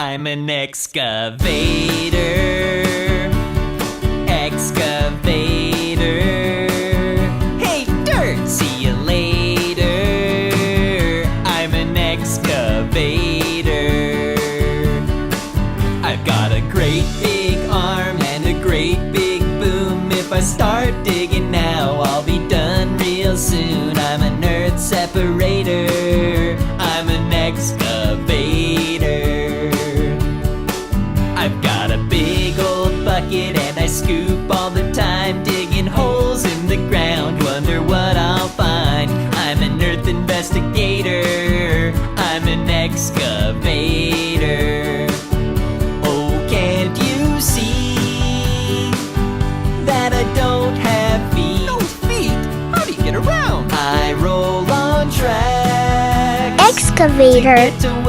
I'm an excavator. Excavator. Hey, dirt! See you later. I'm an excavator. I've got a great big arm and a great big boom. If I start digging now, I'll be done real soon. I'm an earth separator. I'm an excavator. I've got a big old bucket and I scoop all the time, digging holes in the ground, wonder what I'll find. I'm an earth investigator. I'm an excavator. Oh, can't you see that I don't have feet? No feet? How do you get around? I roll on tracks Excavator. to get to where